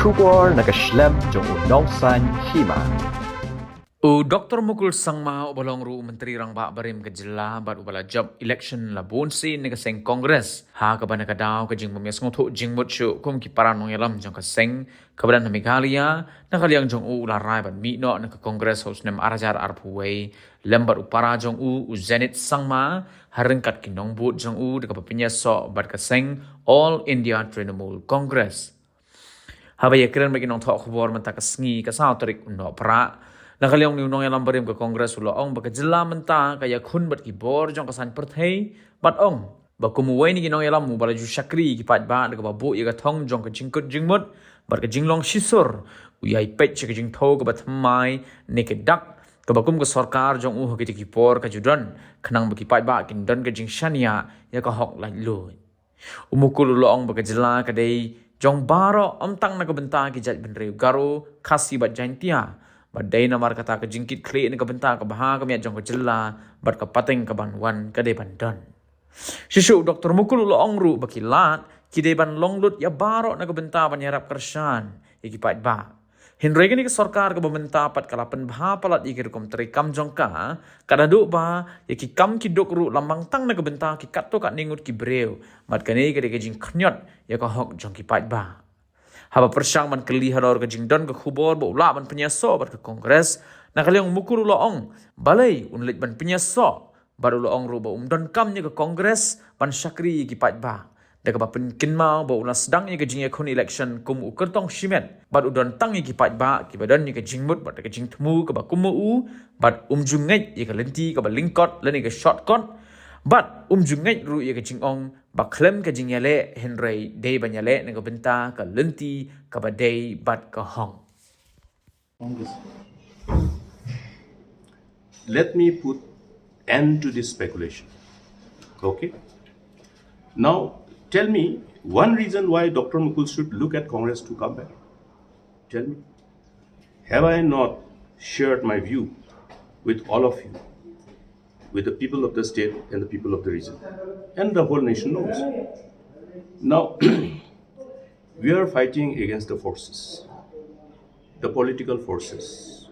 Kubor nakaslem jong unongsan Hima. Dr. Mukul sangma ubalong ru menteri rang ba barim ke jela bat ubala job election la bonsi ne ka Seng Congress ha ka bana ka daw ka jing pemias ngotho jing mut shu kum ki paran nong yalam jong ka Seng ka badan Meghalaya na kaliang jong la rai ban mi no na ka Congress house nem arajar arpuwei lembar upara jong zenit sangma harengkat kinong but jong de ka pemias so bat ka Seng All India Trinamool Congress habaya keren bagi nong thok khobor menta ka sngi ka saw tarik undo pra nakaliang niu nong yalam barim ke Kongres ulo ong baka jela menta kaya khun bat ibor jong kasan perthei bat ong bakumuwai ni ginong yalam mu balaju Shakri ki Paidbah de babu ya thong jong ka jingkut jingmut bat ka jinglong shisur uyai pet che ka jing tho ka bat mai ne ke dak ka bakum ka sarkar jong ki ki por ka judan khnang baki Paidbah kin don ka jing shania ya ka hok lai lui umukul ulo ong baka jela ka dei jong baro amtang na ka benta ki jat benreu garo khasi bat jaintia badai Namar kata ke jingkit klik ni ke bentar ke bahar ke miat jong ke jela bat ke pateng ke banwan ke de bandan Shishu Dr. Mukul lo ongru baki lat ki de ban longlut ya barok na ke bentar banyarap kersan iki Paidbah Henry ni ke sarkar ke bentar pat kalapan bha palat ikir kom teri kam jong ka kada duk ba ki kam ki duk ru lambang tang na ke bentar ki kat to kat ningut ki breu mat kane ke de jing khnyot ya ka hok jong ki Paidbah haba persang man keli hador ke jingdon ke khubor bo ula ban penyaso bat ke Kongres nakaliang mukul ulo ong balai unlit ban penyaso baru ulo ong ru bo Donkam ni ke Kongres ban Shakri ki Paidbah de ke bapen kinma bo ula Sdang ni ke jing ekon election kum ukertong shimet bat udon tang ni ki Paidbah ki badan ni ke jingmut bat ke jing temu ke bakumu bat jungai ye ke lenti ke ba lingkot le ni ke shortcut bat jungai ru ye ke jing ong baklem ke jing yale Henry day banyale ne ke benta ke lenti ke badai bat ke hong Let me put end to this speculation. Okay? Now, tell me one reason why Dr. Mukul should look at Congress to come back. Tell me. Have I not shared my view with all of you, with the people of the state and the people of the region? And the whole nation knows. Now, we are fighting against the forces, the political forces.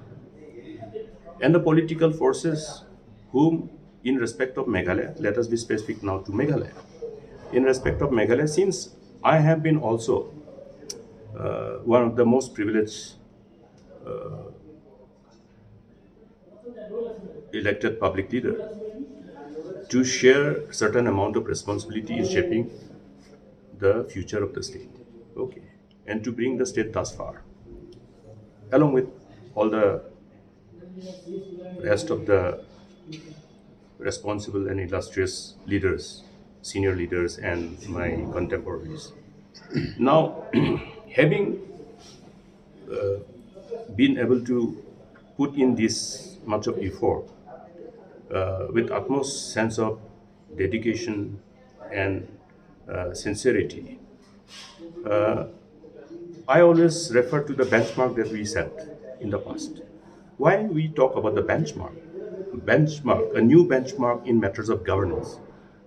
And the political forces whom, in respect of Meghalaya, let us be specific now to Meghalaya. In respect of Meghalaya, since I have been also one of the most privileged elected public leader to share certain amount of responsibility in shaping the future of the state, okay, and to bring the state thus far, along with all the rest of the responsible and illustrious leaders, senior leaders, and my contemporaries. Now, having been able to put in this much of effort with utmost sense of dedication and sincerity, I always refer to the benchmark that we set in the past. Why we talk about the benchmark? A new benchmark in matters of governance,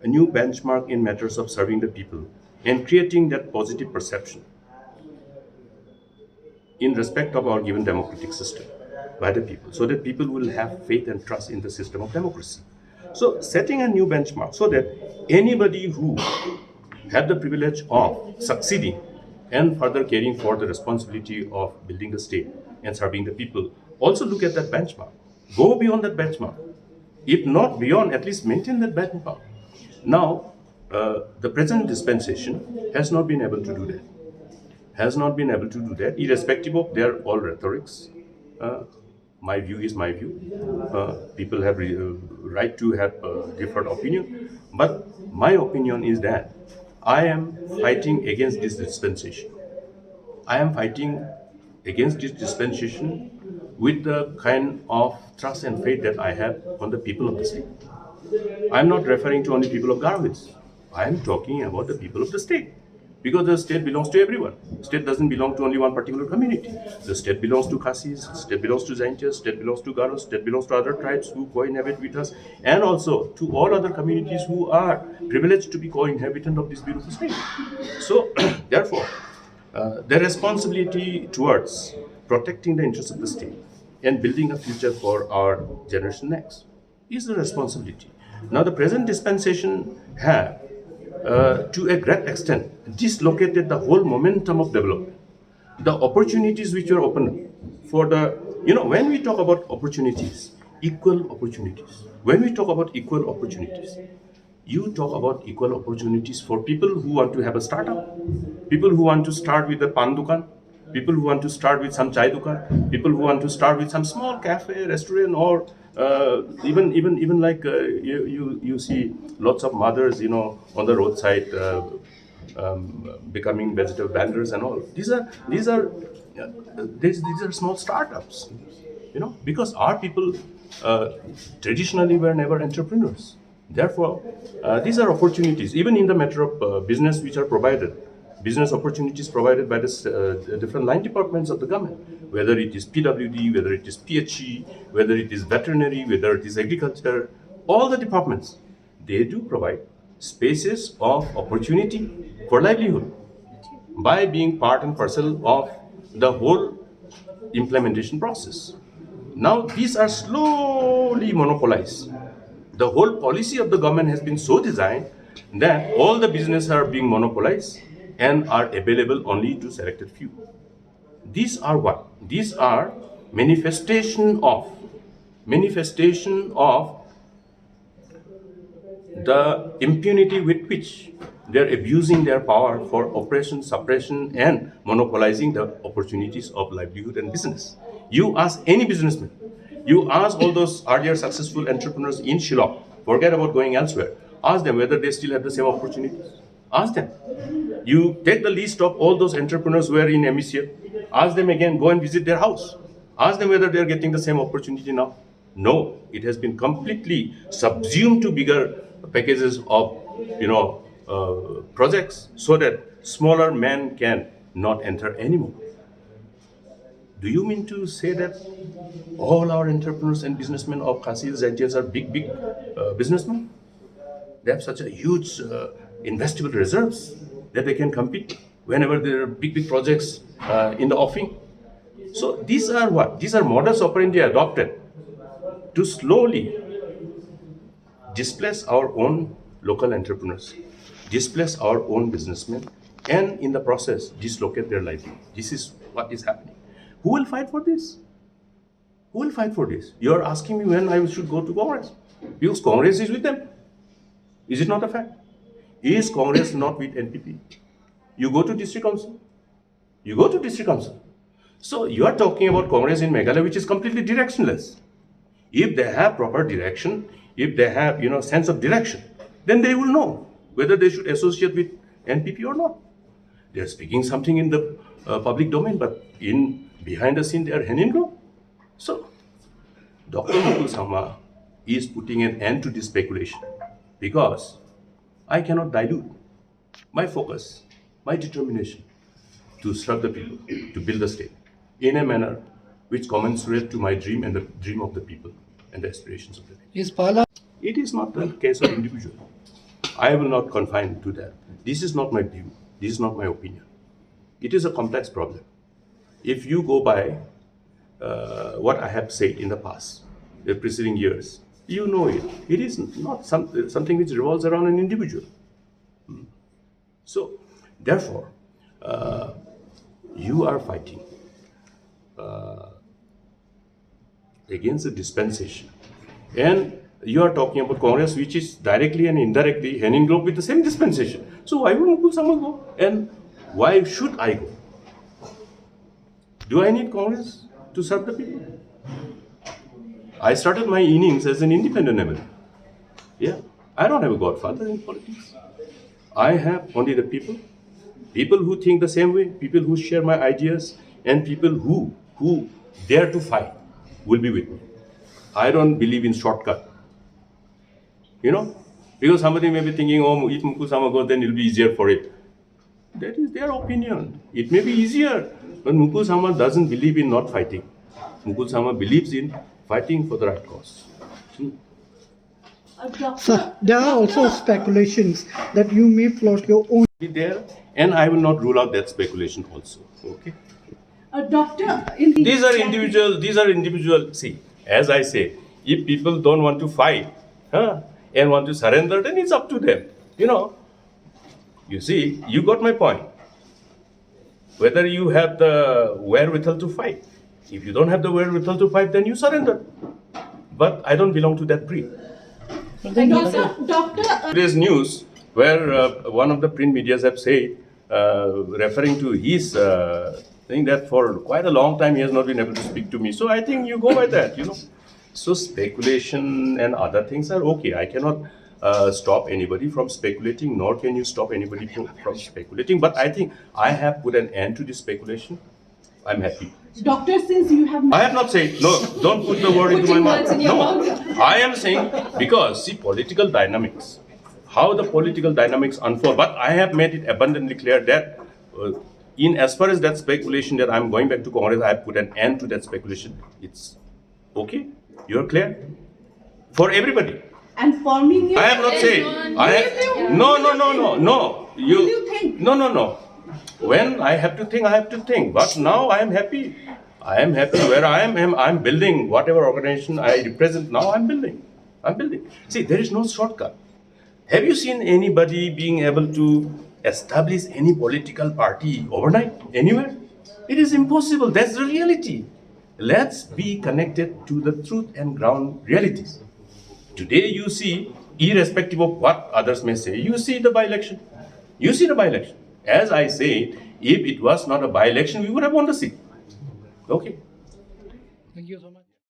a new benchmark in matters of serving the people and creating that positive perception in respect of our given democratic system by the people, so that people will have faith and trust in the system of democracy. So setting a new benchmark so that anybody who had the privilege of succeeding and further caring for the responsibility of building the state and serving the people also look at that benchmark. Go beyond that benchmark. If not beyond, at least maintain that benchmark. Now, the present dispensation has not been able to do that. Irrespective of their all rhetorics. My view is my view. People have right to have different opinion. But my opinion is that I am fighting against this dispensation. With the kind of trust and faith that I have on the people of the state. I am not referring to only people of Garwitz. I am talking about the people of the state. Because the state belongs to everyone. State doesn't belong to only one particular community. The state belongs to Khasis, state belongs to Zaintias, state belongs to Garos, state belongs to other tribes who co-inhabit with us, and also to all other communities who are privileged to be co-inhabitant of this beautiful state. So, therefore, their responsibility towards protecting the interests of the state and building a future for our generation next is the responsibility. Now, the present dispensation have, to a great extent, dislocated the whole momentum of development. The opportunities which are open for the, when we talk about opportunities, equal opportunities, when we talk about equal opportunities, you talk about equal opportunities for people who want to have a startup, people who want to start with a pan dukan, people who want to start with some chai dukan, people who want to start with some small cafe, restaurant, or even like you see lots of mothers, on the roadside becoming vegetable vendors and all. These are small startups, because our people traditionally were never entrepreneurs. Therefore, these are opportunities, even in the matter of business which are provided, business opportunities provided by the different line departments of the government, whether it is PWD, whether it is PHE, whether it is veterinary, whether it is agriculture, all the departments, they do provide spaces of opportunity for livelihood by being part and parcel of the whole implementation process. Now, these are slowly monopolized. The whole policy of the government has been so designed that all the businesses are being monopolized and are available only to selected few. These are what? These are manifestation of the impunity with which they are abusing their power for oppression, suppression, and monopolizing the opportunities of livelihood and business. You ask any businessman, you ask all those earlier successful entrepreneurs in Shillong, forget about going elsewhere, ask them whether they still have the same opportunities. Ask them. You take the list of all those entrepreneurs who are in MECF, ask them again, go and visit their house. Ask them whether they are getting the same opportunity now. No, it has been completely subsumed to bigger packages of, projects so that smaller men can not enter anymore. Do you mean to say that all our entrepreneurs and businessmen of Khasis and Jains are big businessmen? They have such a huge investable reserves that they can compete whenever there are big projects in the offing. So these are what? These are modus operandi adopted to slowly displace our own local entrepreneurs, displace our own businessmen, and in the process dislocate their livelihood. This is what is happening. Who will fight for this? Who will fight for this? You are asking me when I should go to Congress. Because Congress is with them. Is it not a fact? Is Congress not with NPP? You go to district council. You go to district council. So you are talking about Congress in Meghalaya, which is completely directionless. If they have proper direction, if they have sense of direction, then they will know whether they should associate with NPP or not. They are speaking something in the public domain, but behind the scene they are hen in glove. So Dr. Mukul Sangma is putting an end to this speculation because I cannot dilute my focus, my determination to serve the people, to build the state in a manner which commensurate to my dream and the dream of the people and the aspirations of the people. It is not the case of individual. I will not confine to that. This is not my view. This is not my opinion. It is a complex problem. If you go by what I have said in the past, the preceding years, you know it. It is not something which revolves around an individual. So, therefore, you are fighting against the dispensation. And you are talking about Congress, which is directly and indirectly hand in glove with the same dispensation. So why would Mukul Sangma go? And why should I go? Do I need Congress to serve the people? I started my innings as an independent MLA. Yeah, I don't have a godfather in politics. I have only the people who think the same way, people who share my ideas, and people who dare to fight will be with me. I don't believe in shortcut. Because somebody may be thinking, oh, if Mukul Sangma goes, then it will be easier for it. That is their opinion. It may be easier, but Mukul Sangma doesn't believe in not fighting. Mukul Sangma believes in fighting for the right cause. Sir, there are also speculations that you may float your own Be there, and I will not rule out that speculation also. Okay. Doctor, These are individual. These are individual. See, as I say, if people don't want to fight, and want to surrender, then it's up to them. You see, you got my point. Whether you have the wherewithal to fight. If you don't have the wherewithal to fight, then you surrender. But I don't belong to that breed. Doctor, Today's news, where one of the print medias have said, referring to his thing that for quite a long time he has not been able to speak to me. So I think you go by that, So speculation and other things are okay. I cannot stop anybody from speculating, nor can you stop anybody from speculating. But I think I have put an end to this speculation. I'm happy. Doctor, since you have I have not said, no, don't put the word into my mouth. No, I am saying, because see, political dynamics, how the political dynamics unfold. But I have made it abundantly clear that in as far as that speculation that I'm going back to Congress, I have put an end to that speculation. It's okay. You're clear? For everybody. and forming you. I have not said. I have, no. you think? No. When I have to think, I have to think. But now I am happy. I am happy where I am. I'm building whatever organization I represent. Now I'm building. See, there is no shortcut. Have you seen anybody being able to establish any political party overnight anywhere? It is impossible. That's the reality. Let's be connected to the truth and ground realities. Today you see, irrespective of what others may say, you see the by-election. As I say, if it was not a by-election, we would have won the seat. Okay. Thank you so much.